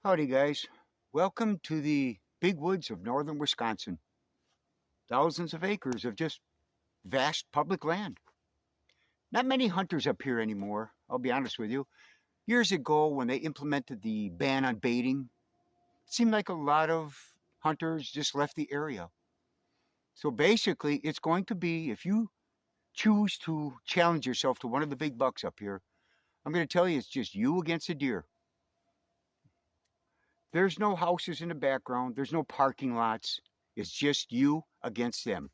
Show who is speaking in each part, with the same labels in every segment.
Speaker 1: Howdy, guys. Welcome to the big woods of northern Wisconsin. Thousands of acres of just vast public land. Not many hunters up here anymore, I'll be honest with you. Years ago, when they implemented the ban on baiting, it seemed like a lot of hunters just left the area. So basically, it's going to be if you choose to challenge yourself to one of the big bucks up here, I'm going to tell you it's just you against a deer. There's no houses in the background, there's no parking lots. It's just you against them.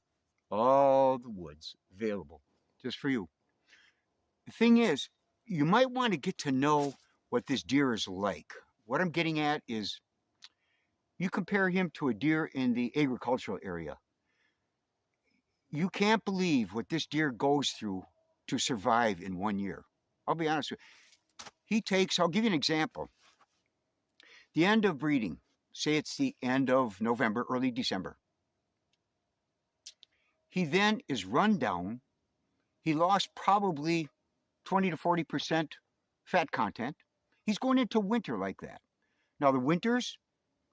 Speaker 1: All the woods available just for you. The thing is, you might want to get to know what this deer is like. What I'm getting at is you compare him to a deer in the agricultural area. You can't believe what this deer goes through to survive in 1 year. I'll be honest with you. I'll give you an example. The end of breeding, say it's the end of November, early December. He then is run down. He lost probably 20 to 40% fat content. He's going into winter like that. Now, the winters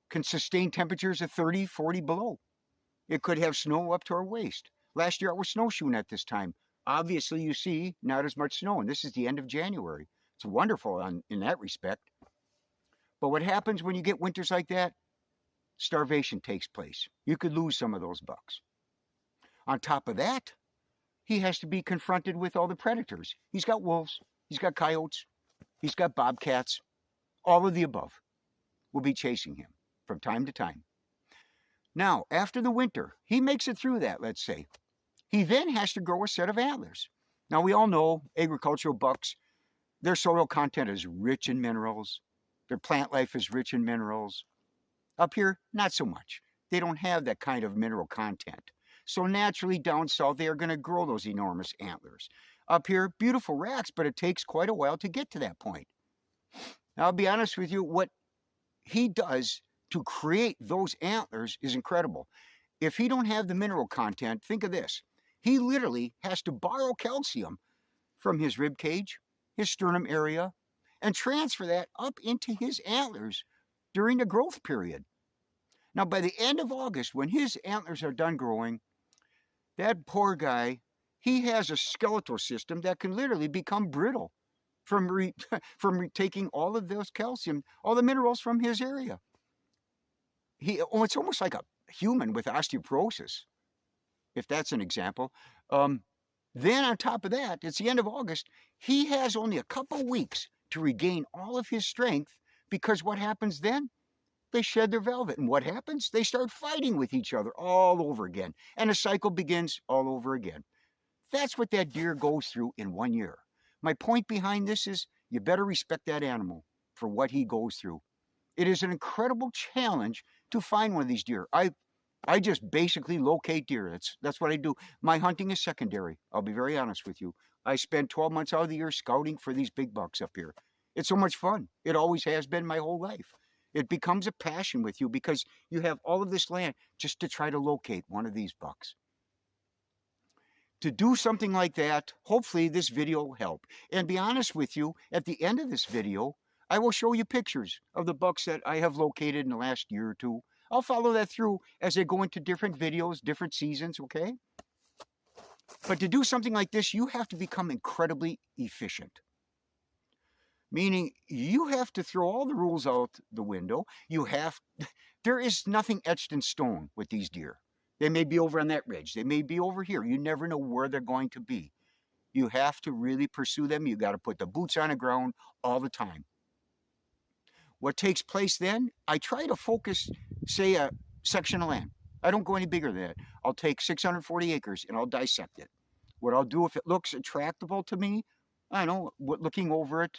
Speaker 1: can sustain temperatures of 30, 40 below. It could have snow up to our waist. Last year I was snowshoeing at this time. Obviously, you see, not as much snow, and this is the end of January. It's wonderful in that respect. But what happens when you get winters like that? Starvation takes place. You could lose some of those bucks. On top of that, he has to be confronted with all the predators. He's got wolves, he's got coyotes, he's got bobcats. All of the above will be chasing him from time to time. Now, after the winter, he makes it through that, let's say. He then has to grow a set of antlers. Now, we all know agricultural bucks, their soil content is rich in minerals. Their plant life is rich in minerals. Up here, not so much. They don't have that kind of mineral content. So naturally, down south, they are going to grow those enormous antlers. Up here, beautiful racks, but it takes quite a while to get to that point. Now, I'll be honest with you, what he does to create those antlers is incredible. If he don't have the mineral content, think of this. He literally has to borrow calcium from his rib cage, his sternum area, and transfer that up into his antlers during the growth period. Now, by the end of August, when his antlers are done growing, that poor guy, he has a skeletal system that can literally become brittle from taking all of those calcium, all the minerals from his area. It's almost like a human with osteoporosis, if that's an example. Then on top of that, it's the end of August, he has only a couple weeks to regain all of his strength, because what happens then? They shed their velvet, and what happens? They start fighting with each other all over again, and the cycle begins all over again. That's what that deer goes through in 1 year. My point behind this is you better respect that animal for what he goes through. It is an incredible challenge to find one of these deer. I just basically locate deer. That's what I do. My hunting is secondary. I'll be very honest with you. I spend 12 months out of the year scouting for these big bucks up here. It's so much fun. It always has been my whole life. It becomes a passion with you because you have all of this land just to try to locate one of these bucks. To do something like that, hopefully this video will help. And be honest with you, at the end of this video, I will show you pictures of the bucks that I have located in the last year or two. I'll follow that through as they go into different videos, different seasons, okay? But to do something like this, you have to become incredibly efficient. Meaning you have to throw all the rules out the window. There is nothing etched in stone with these deer. They may be over on that ridge. They may be over here. You never know where they're going to be. You have to really pursue them. You got to put the boots on the ground all the time. What takes place then, I try to focus, say, a section of land. I don't go any bigger than that. I'll take 640 acres and I'll dissect it. What I'll do, if it looks attractable to me, I know, looking over it,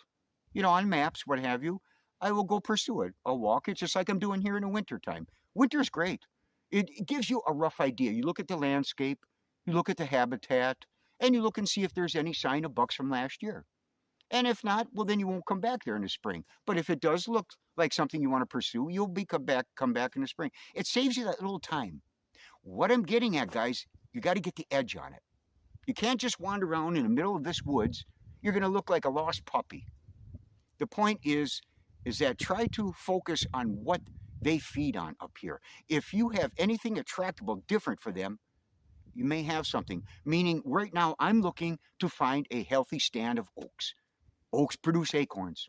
Speaker 1: on maps, what have you, I will go pursue it. I'll walk it just like I'm doing here in the wintertime. Winter's great. It gives you a rough idea. You look at the landscape, you look at the habitat, and you look and see if there's any sign of bucks from last year. And if not, well, then you won't come back there in the spring. But if it does look like something you want to pursue, you'll come back in the spring. It saves you that little time. What I'm getting at, guys, you got to get the edge on it. You can't just wander around in the middle of this woods. You're going to look like a lost puppy. The point is, is that try to focus on what they feed on up here. If you have anything attractable different for them, you may have something. Meaning right now I'm looking to find a healthy stand of oaks. Oaks produce acorns,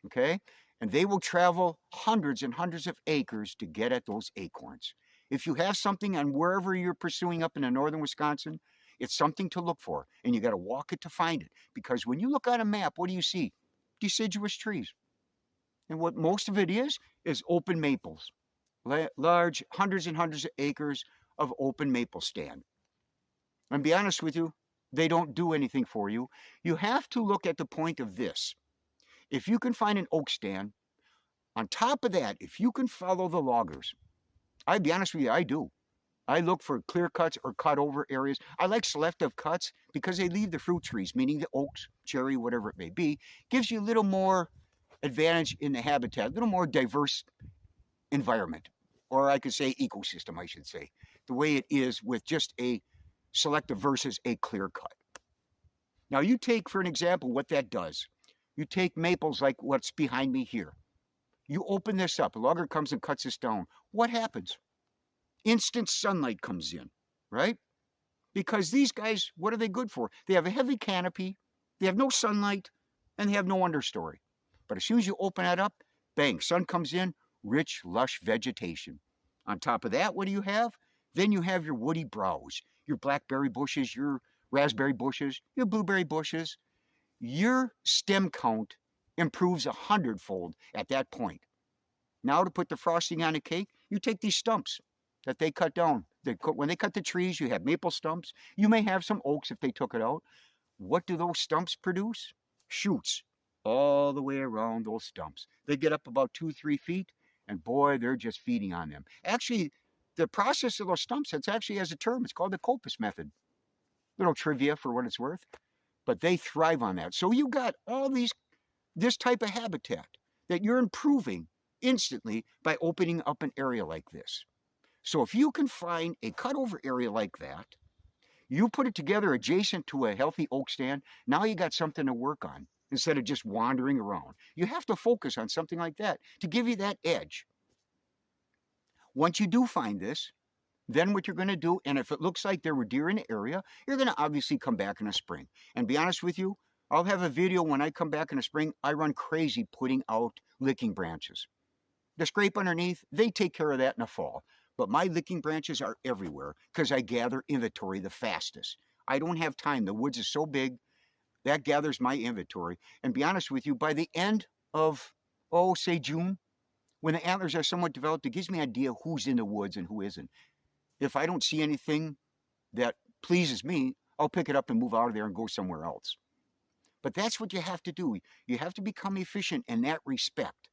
Speaker 1: okay? And they will travel hundreds and hundreds of acres to get at those acorns. If you have something on wherever you're pursuing up in the northern Wisconsin, it's something to look for, and you got to walk it to find it. Because when you look on a map, what do you see? Deciduous trees. And what most of it is open maples. Large, hundreds and hundreds of acres of open maple stand. And be honest with you, they don't do anything for you. You have to look at the point of this. If you can find an oak stand, on top of that, if you can follow the loggers, I'd be honest with you, I do. I look for clear cuts or cut over areas. I like selective cuts because they leave the fruit trees, meaning the oaks, cherry, whatever it may be, gives you a little more advantage in the habitat, a little more diverse environment, or I could say ecosystem, I should say, the way it is with just a selective versus a clear cut. Now you take, for an example, what that does. You take maples like what's behind me here. You open this up, a logger comes and cuts this down. What happens? Instant sunlight comes in, right? Because these guys, what are they good for? They have a heavy canopy, they have no sunlight, and they have no understory. But as soon as you open that up, bang, sun comes in, rich, lush vegetation. On top of that, what do you have? Then you have your woody browse, your blackberry bushes, your raspberry bushes, your blueberry bushes. Your stem count improves 100-fold at that point. Now to put the frosting on a cake, you take these stumps that they cut down. When they cut the trees, you have maple stumps. You may have some oaks if they took it out. What do those stumps produce? Shoots all the way around those stumps. They get up about 2-3 feet, and boy, they're just feeding on them. Actually, the process of those stumps, it actually has a term. It's called the coppice method. Little trivia for what it's worth. But they thrive on that. So you got all this type of habitat that you're improving instantly by opening up an area like this. So if you can find a cutover area like that, you put it together adjacent to a healthy oak stand, now you got something to work on instead of just wandering around. You have to focus on something like that to give you that edge. Once you do find this, then what you're going to do, and if it looks like there were deer in the area, you're going to obviously come back in the spring. And be honest with you, I'll have a video when I come back in the spring, I run crazy putting out licking branches. The scrape underneath, they take care of that in the fall. But my licking branches are everywhere because I gather inventory the fastest. I don't have time. The woods is so big, that gathers my inventory. And be honest with you, by the end of, say June, when the antlers are somewhat developed, it gives me an idea who's in the woods and who isn't. If I don't see anything that pleases me, I'll pick it up and move out of there and go somewhere else. But that's what you have to do. You have to become efficient in that respect.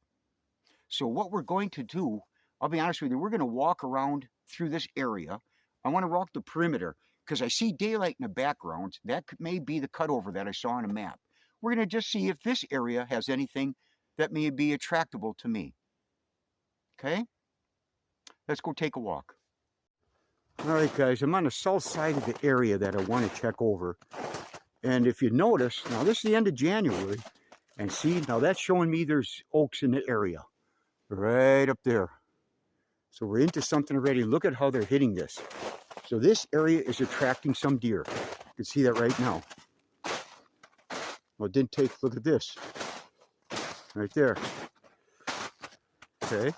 Speaker 1: So what we're going to do, I'll be honest with you, we're going to walk around through this area. I want to walk the perimeter because I see daylight in the background. That may be the cutover that I saw on a map. We're going to just see if this area has anything that may be attractable to me. Okay? Let's go take a walk. All right, guys, I'm on the south side of the area that I want to check over. And if you notice, now this is the end of January, and see, now that's showing me there's oaks in the area, right up there. So we're into something already. Look at how they're hitting this. So this area is attracting some deer. You can see that right now. Well, it didn't take, look at this, right there. Okay.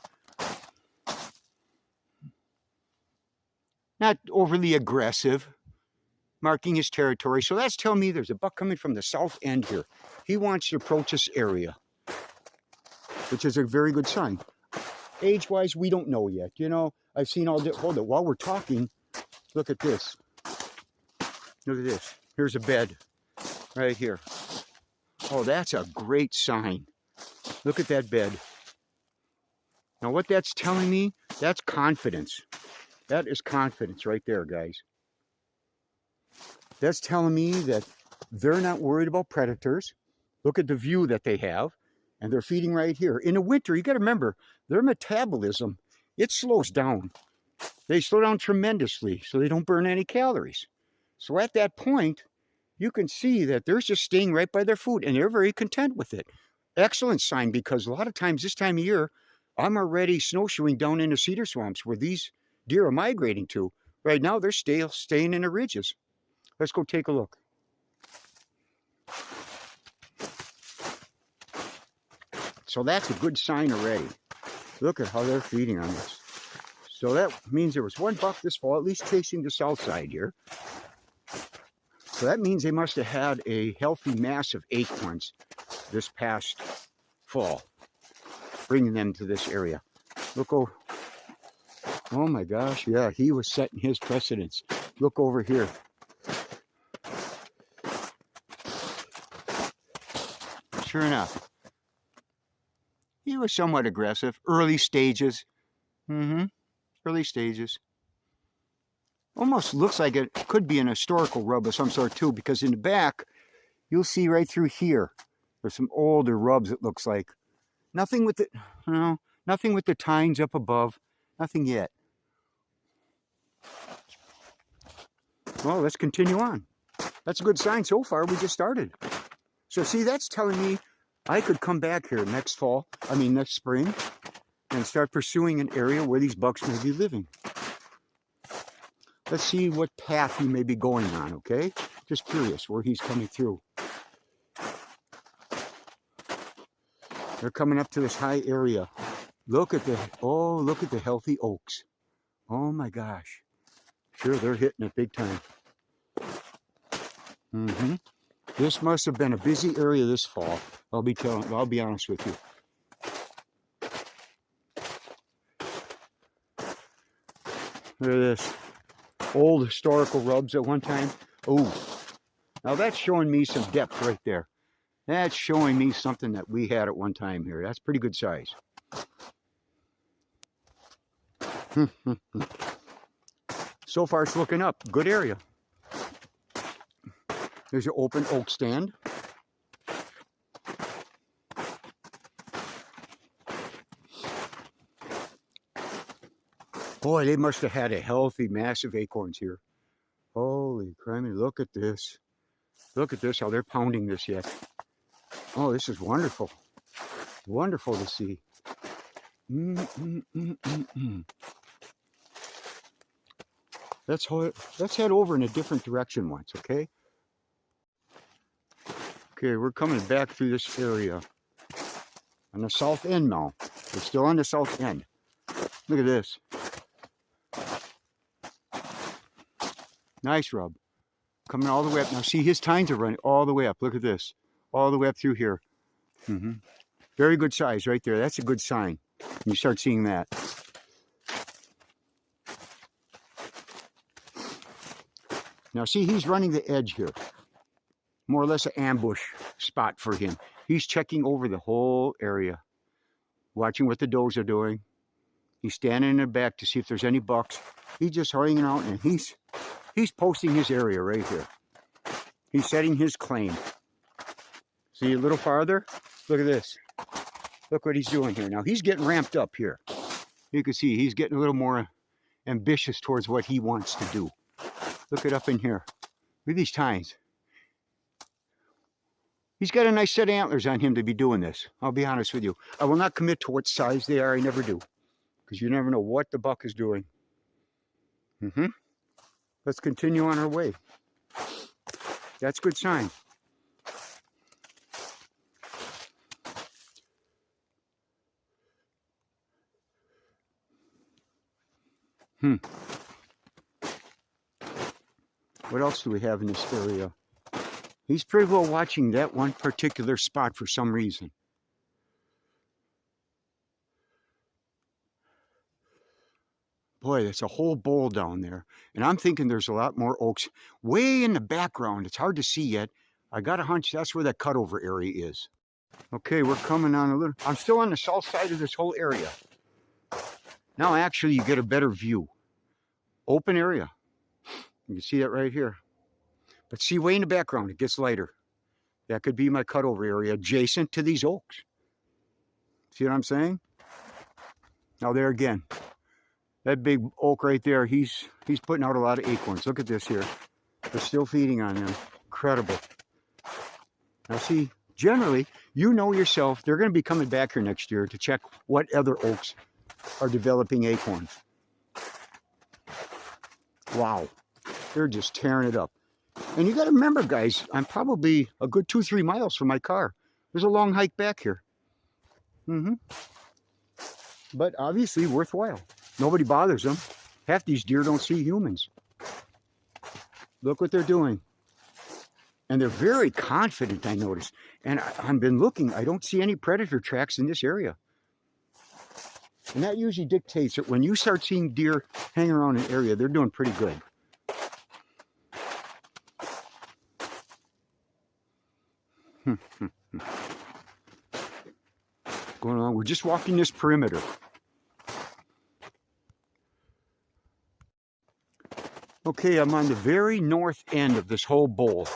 Speaker 1: Not overly aggressive, marking his territory. So that's telling me there's a buck coming from the south end here. He wants to approach this area, which is a very good sign. Age-wise, we don't know yet. You know, I've seen all this. Hold it, while we're talking, look at this. Look at this. Here's a bed right here. Oh, that's a great sign. Look at that bed. Now what that's telling me, that's confidence. That is confidence right there, guys. That's telling me that they're not worried about predators. Look at the view that they have, and they're feeding right here. In the winter, you got to remember, their metabolism, it slows down. They slow down tremendously, so they don't burn any calories. So at that point, you can see that they're just staying right by their food, and they're very content with it. excellent sign, because a lot of times this time of year, I'm already snowshoeing down into cedar swamps where these deer are migrating to. Right now, they're still staying in the ridges. Let's go take a look. So that's a good sign already. Look at how they're feeding on this. So that means there was one buck this fall, at least chasing the south side here. So that means they must have had a healthy mass of acorns this past fall, bringing them to this area. Look, oh my gosh, yeah, he was setting his precedence. Look over here. Sure enough, he was somewhat aggressive. Early stages. Early stages. Almost looks like it could be an historical rub of some sort too, because in the back, you'll see right through here, there's some older rubs, it looks like. Nothing with the, nothing with the tines up above. Nothing yet. Well, let's continue on. That's a good sign so far. We just started. So see, that's telling me I could come back here next spring, and start pursuing an area where these bucks may be living. Let's see what path he may be going on, okay? Just curious where he's coming through. They're coming up to this high area. Look at the healthy oaks. Oh my gosh. Sure, they're hitting it big time. This must have been a busy area this fall. I'll be honest with you. Look at this. Old historical rubs at one time. Oh, now that's showing me some depth right there. That's showing me something that we had at one time here. That's pretty good size. So far it's looking up. Good area. There's your open oak stand. Boy, they must have had a healthy, massive acorns here. Holy criminy, look at this. Look at this, how they're pounding this yet. Oh, this is wonderful. Wonderful to see. Let's head over in a different direction once, okay? Okay, we're coming back through this area. On the south end now. We're still on the south end. Look at this. Nice rub. Coming all the way up. Now see, his tines are running all the way up. Look at this. All the way up through here. Very good size right there. That's a good sign. You start seeing that. Now see, he's running the edge here. More or less an ambush spot for him. He's checking over the whole area. Watching what the does are doing. He's standing in the back to see if there's any bucks. He's just hanging out, and he's posting his area right here. He's setting his claim. See a little farther? Look at this. Look what he's doing here. Now he's getting ramped up here. You can see he's getting a little more ambitious towards what he wants to do. Look it up in here. Look at these tines. He's got a nice set of antlers on him to be doing this. I'll be honest with you. I will not commit to what size they are. I never do. Because you never know what the buck is doing. Let's continue on our way. That's a good sign. What else do we have in this area? He's pretty well watching that one particular spot for some reason. Boy, that's a whole bowl down there. And I'm thinking there's a lot more oaks way in the background. It's hard to see yet. I got a hunch that's where that cutover area is. Okay, we're coming on a little. I'm still on the south side of this whole area. Now actually you get a better view. Open area. You can see that right here. But see, way in the background, it gets lighter. That could be my cutover area adjacent to these oaks. See what I'm saying? Now there again. That big oak right there, he's putting out a lot of acorns. Look at this here. They're still feeding on them. Incredible. Now see, generally, you know yourself, they're going to be coming back here next year to check what other oaks are developing acorns. Wow, they're just tearing it up. And you got to remember, guys, I'm probably a good 2-3 miles from my car. There's a long hike back here. But obviously worthwhile. Nobody bothers them. Half these deer don't see humans. Look what they're doing. And they're very confident, I noticed. And I've been looking, I don't see any predator tracks in this area. And that usually dictates that when you start seeing deer hang around an area, they're doing pretty good. Going on, we're just walking this perimeter. Okay, I'm on the very north end of this whole bowl.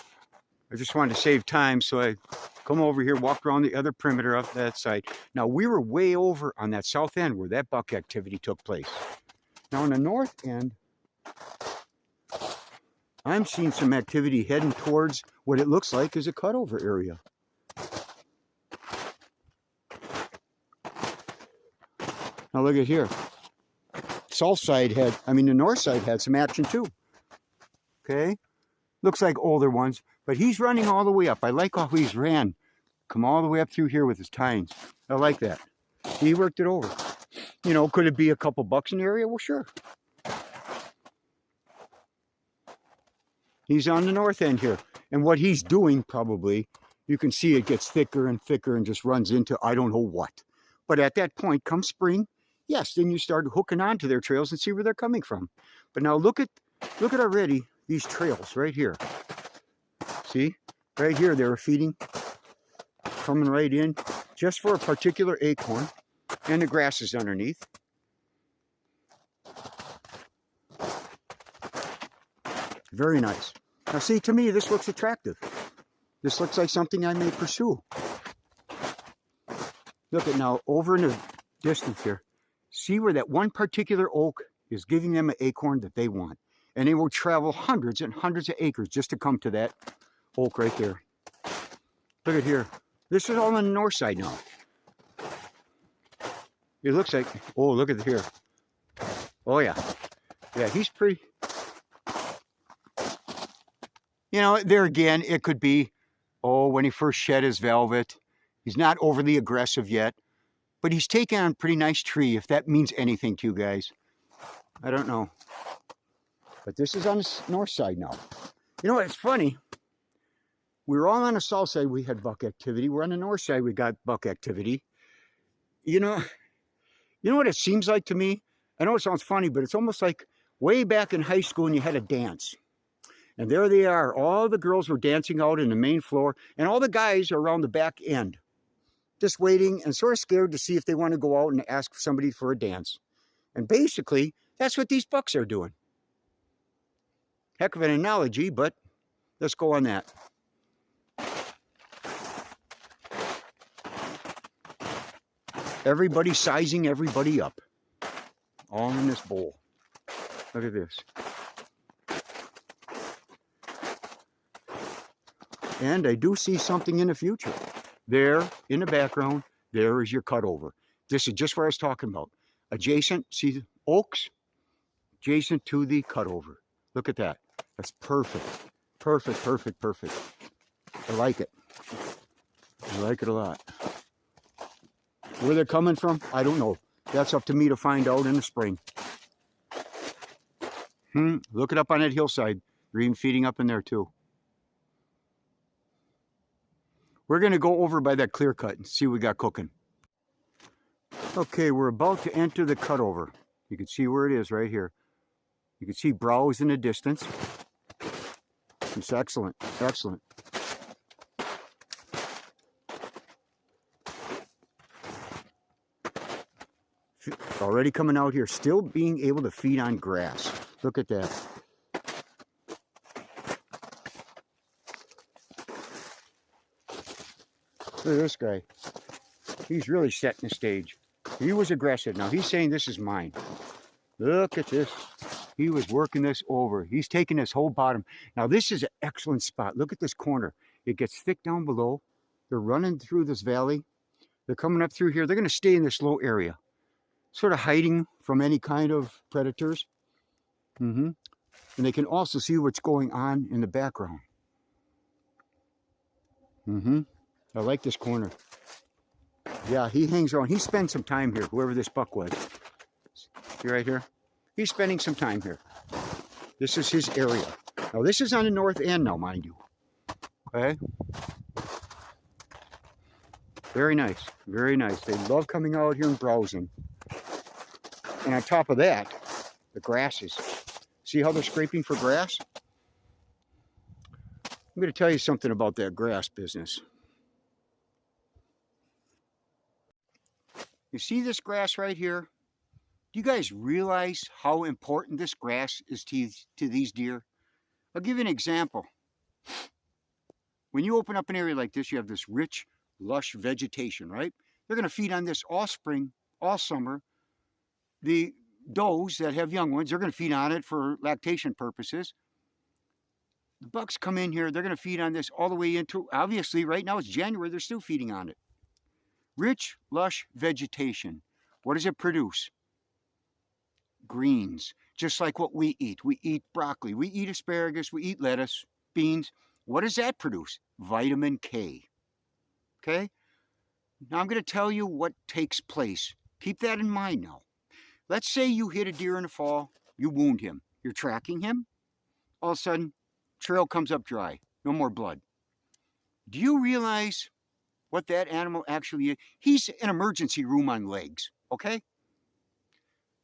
Speaker 1: I just wanted to save time, so I come over here, walk around the other perimeter of that side. Now, we were way over on that south end where that buck activity took place. Now, on the north end, I'm seeing some activity heading towards what it looks like is a cutover area. Now, look at here. South side had, the north side had some action too. Okay? Looks like older ones, but he's running all the way up. I like how he's ran. Come all the way up through here with his tines. I like that. He worked it over. You know, could it be a couple bucks in the area? Well, sure. He's on the north end here. And what he's doing probably, you can see it gets thicker and thicker and just runs into I don't know what. But at that point, come spring, yes, then you start hooking onto their trails and see where they're coming from. But now look at already these trails right here. See? Right here they were feeding, coming right in, just for a particular acorn, and the grass is underneath. Very nice. Now see, to me, this looks attractive. This looks like something I may pursue. Look at now, over in the distance here, see where that one particular oak is giving them an acorn that they want. And they will travel hundreds and hundreds of acres just to come to that oak right there. Look at here. This is all on the north side now. It looks like, oh, look at here. Oh, yeah. Yeah, he's pretty. You know, there again, it could be, oh, when he first shed his velvet. He's not overly aggressive yet, but he's taken on a pretty nice tree, if that means anything to you guys. I don't know. But this is on the north side now. You know what, it's funny. We were all on the south side, we had buck activity. We're on the north side, we got buck activity. You know what it seems like to me? I know it sounds funny, but it's almost like way back in high school and you had a dance. And there they are. All the girls were dancing out in the main floor, and all the guys are around the back end, just waiting and sort of scared to see if they want to go out and ask somebody for a dance. And basically, that's what these bucks are doing. Heck of an analogy, but let's go on that. Everybody sizing everybody up. All in this bowl. Look at this. And I do see something in the future. There, in the background, there is your cutover. This is just what I was talking about. Adjacent, see the oaks? Adjacent to the cutover. Look at that. That's perfect. Perfect, perfect, perfect. I like it. I like it a lot. Where they're coming from, I don't know. That's up to me to find out in the spring. Look it up on that hillside. They're even feeding up in there too. We're going to go over by that clear cut and see what we got cooking. Okay, we're about to enter the cutover. You can see where it is right here. You can see browse in the distance. It's excellent, excellent. Already coming out here, still being able to feed on grass. Look at that. Look at this guy. He's really setting the stage. He was aggressive. Now he's saying this is mine. Look at this. He was working this over. He's taking this whole bottom. Now this is an excellent spot. Look at this corner. It gets thick down below. They're running through this valley. They're coming up through here. They're going to stay in this low area, sort of hiding from any kind of predators. And they can also see what's going on in the background. I like this corner. Yeah, he hangs around. He spends some time here, whoever this buck was. See right here? He's spending some time here. This is his area. Now, this is on the north end now, mind you. Okay? Very nice. Very nice. They love coming out here and browsing. And on top of that, the grasses. See how they're scraping for grass? I'm going to tell you something about that grass business. You see this grass right here? Do you guys realize how important this grass is to these deer? I'll give you an example. When you open up an area like this, you have this rich, lush vegetation, right? They're going to feed on this all spring, all summer. The does that have young ones, they're going to feed on it for lactation purposes. The bucks come in here, they're going to feed on this all the way into, obviously, right now it's January, they're still feeding on it. Rich, lush vegetation. What does it produce? Greens, just like what we eat. We eat broccoli, we eat asparagus, we eat lettuce, beans. What does that produce? Vitamin K. Okay? Now I'm going to tell you what takes place. Keep that in mind now. Let's say you hit a deer in the fall, you wound him. You're tracking him. All of a sudden, trail comes up dry. No more blood. Do you realize what that animal actually is? He's an emergency room on legs, okay?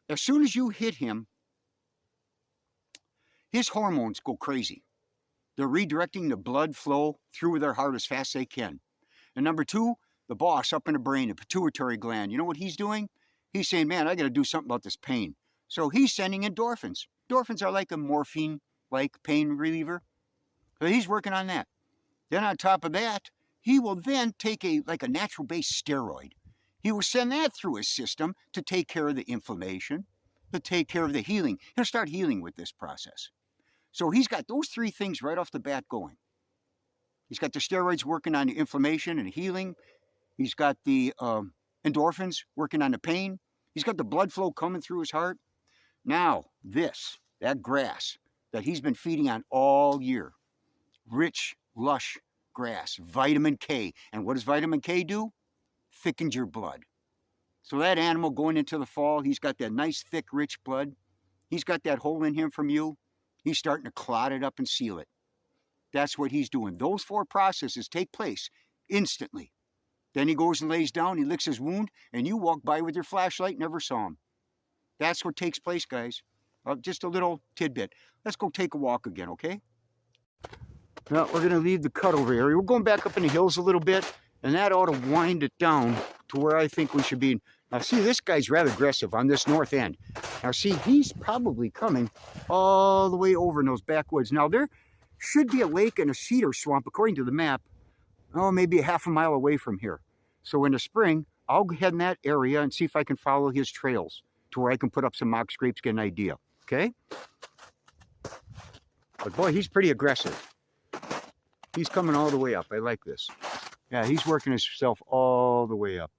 Speaker 1: As soon as you hit him, his hormones go crazy. They're redirecting the blood flow through their heart as fast as they can. And number two, the boss up in the brain, the pituitary gland, you know what he's doing? He's saying, man, I got to do something about this pain. So he's sending endorphins. Endorphins are like a morphine-like pain reliever. So he's working on that. Then on top of that, he will then take a natural-based steroid. He will send that through his system to take care of the inflammation, to take care of the healing. He'll start healing with this process. So he's got those three things right off the bat going. He's got the steroids working on the inflammation and healing. He's got the endorphins working on the pain. He's got the blood flow coming through his heart. Now, that grass that he's been feeding on all year, rich, lush grass, vitamin K. And what does vitamin K do? Thickens your blood. So that animal going into the fall, he's got that nice, thick, rich blood. He's got that hole in him from you. He's starting to clot it up and seal it. That's what he's doing. Those four processes take place instantly. Then he goes and lays down, he licks his wound, and you walk by with your flashlight, never saw him. That's what takes place, guys. Just a little tidbit. Let's go take a walk again, okay? Now, we're going to leave the cutover area. We're going back up in the hills a little bit, and that ought to wind it down to where I think we should be. Now, see, this guy's rather aggressive on this north end. Now, see, he's probably coming all the way over in those backwoods. Now, there should be a lake and a cedar swamp, according to the map, maybe a half a mile away from here. So in the spring, I'll head in that area and see if I can follow his trails to where I can put up some mock scrapes, get an idea, okay? But boy, he's pretty aggressive. He's coming all the way up. I like this. Yeah, he's working himself all the way up.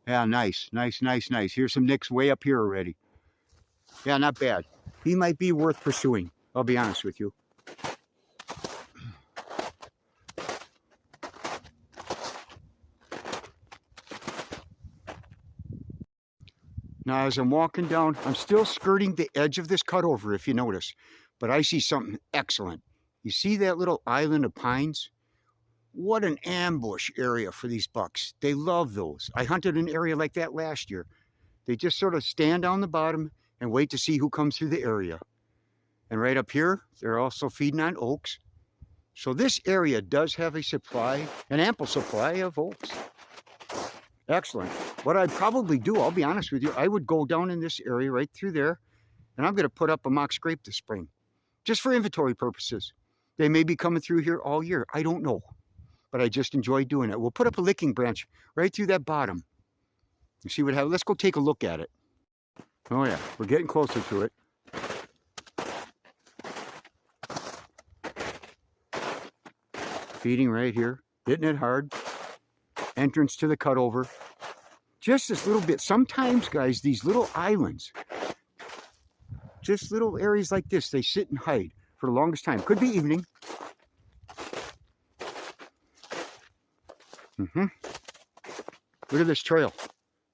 Speaker 1: Yeah, nice, nice, nice, nice. Here's some nicks way up here already. Yeah, not bad. He might be worth pursuing, I'll be honest with you. Now, as I'm walking down, I'm still skirting the edge of this cutover, if you notice. But I see something excellent. You see that little island of pines? What an ambush area for these bucks. They love those. I hunted an area like that last year. They just sort of stand down the bottom and wait to see who comes through the area. And right up here, they're also feeding on oaks. So this area does have a supply, an ample supply of oaks. Excellent. What I'd probably do, I'll be honest with you, I would go down in this area right through there, and I'm going to put up a mock scrape this spring, just for inventory purposes. They may be coming through here all year. I don't know, but I just enjoy doing it. We'll put up a licking branch right through that bottom. You see what happens? Let's go take a look at it. Oh yeah, we're getting closer to it. Feeding right here, hitting it hard. entrance to the cutover. Just this little bit. Sometimes, guys, these little islands, just little areas like this, they sit and hide for the longest time. Could be evening. Look at this trail.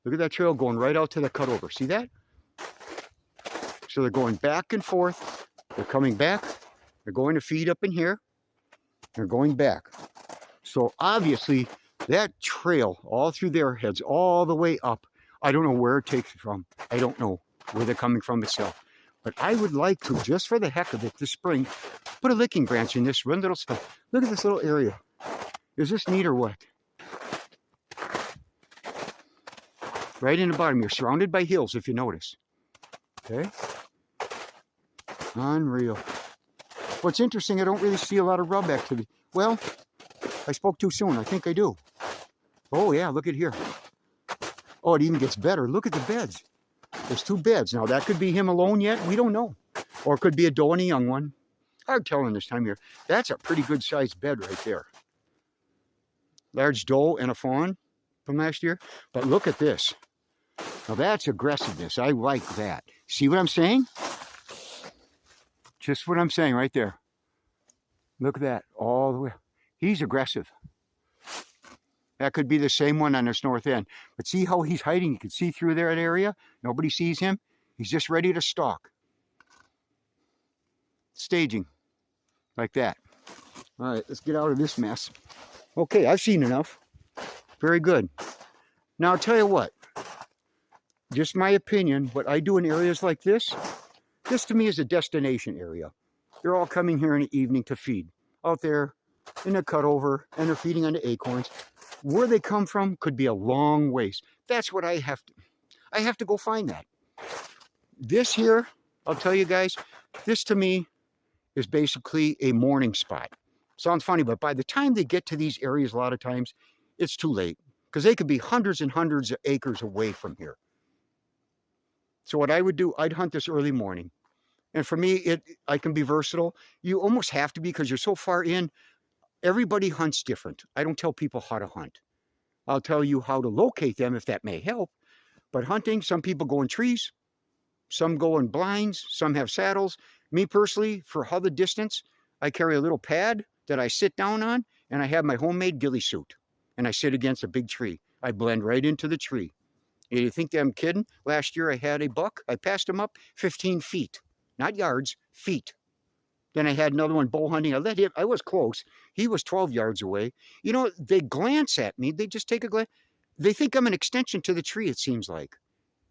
Speaker 1: Look at that trail going right out to the cutover. See that? So they're going back and forth. They're coming back. They're going to feed up in here. They're going back. So obviously that trail all through there heads all the way up. I don't know where it takes it from. I don't know where they're coming from itself. But I would like to, just for the heck of it, this spring, put a licking branch in this one little spot. Look at this little area. Is this neat or what? Right in the bottom. You're surrounded by hills, if you notice. Okay? Unreal. What's interesting, I don't really see a lot of rub activity. Well, I spoke too soon. I think I do. Oh, yeah, look at here. Oh, it even gets better. Look at the beds. There's 2 beds. Now, that could be him alone yet. We don't know. Or it could be a doe and a young one. Hard telling this time of year. That's a pretty good-sized bed right there. Large doe and a fawn from last year. But look at this. Now, that's aggressiveness. I like that. See what I'm saying? Just what I'm saying right there. Look at that. All the way. He's aggressive. That could be the same one on this north end. But see how he's hiding? You can see through there, that area. Nobody sees him. He's just ready to stalk. Staging. Like that. All right, let's get out of this mess. Okay, I've seen enough. Very good. Now, I'll tell you what. Just my opinion, what I do in areas like this to me is a destination area. They're all coming here in the evening to feed. Out there in the cutover, and they're feeding on the acorns. Where they come from could be a long ways. That's what I have to go find that. This here, I'll tell you guys, this to me is basically a morning spot. Sounds funny, but by the time they get to these areas, a lot of times, it's too late. Because they could be hundreds and hundreds of acres away from here. So what I would do, I'd hunt this early morning. And for me, I can be versatile. You almost have to be because you're so far in. Everybody hunts different. I don't tell people how to hunt. I'll tell you how to locate them if that may help. But hunting, some people go in trees. Some go in blinds. Some have saddles. Me personally, for how the distance, I carry a little pad that I sit down on. And I have my homemade ghillie suit. And I sit against a big tree. I blend right into the tree. You think I'm kidding? Last year I had a buck. I passed him up 15 feet. Not yards, feet. Then I had another one bow hunting. I was close. He was 12 yards away. You know, they glance at me. They just take a glance. They think I'm an extension to the tree, it seems like.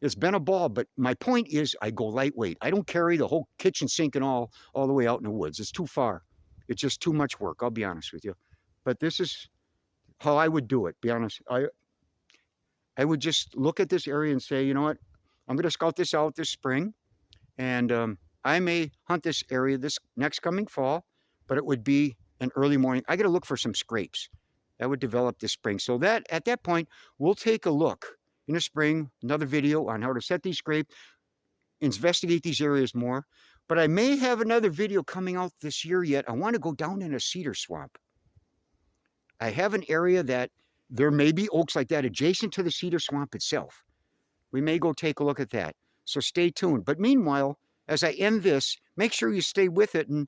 Speaker 1: It's been a ball, but my point is I go lightweight. I don't carry the whole kitchen sink and all the way out in the woods. It's too far. It's just too much work, I'll be honest with you. But this is how I would do it, be honest. I would just look at this area and say, you know what? I'm going to scout this out this spring. And I may hunt this area this next coming fall, but it would be an early morning. I got to look for some scrapes that would develop this spring. So that at that point, we'll take a look in the spring, another video on how to set these scrapes, investigate these areas more. But I may have another video coming out this year yet. I want to go down in a cedar swamp. I have an area that there may be oaks like that adjacent to the cedar swamp itself. We may go take a look at that. So stay tuned. But meanwhile, as I end this, make sure you stay with it and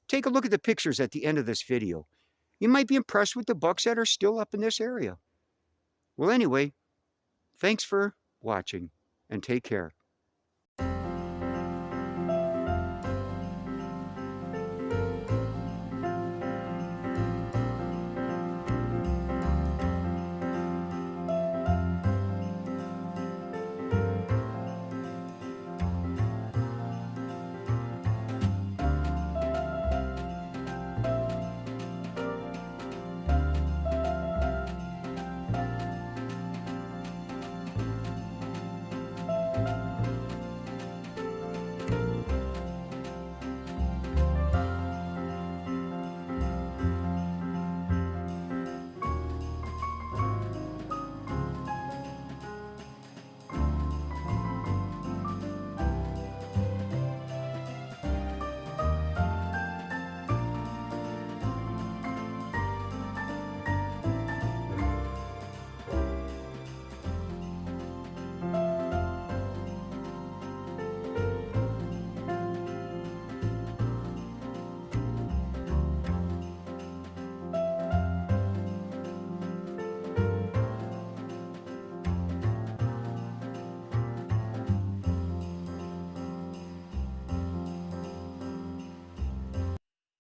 Speaker 1: take a look at the pictures at the end of this video. You might be impressed with the bucks that are still up in this area. Well, anyway, thanks for watching and take care.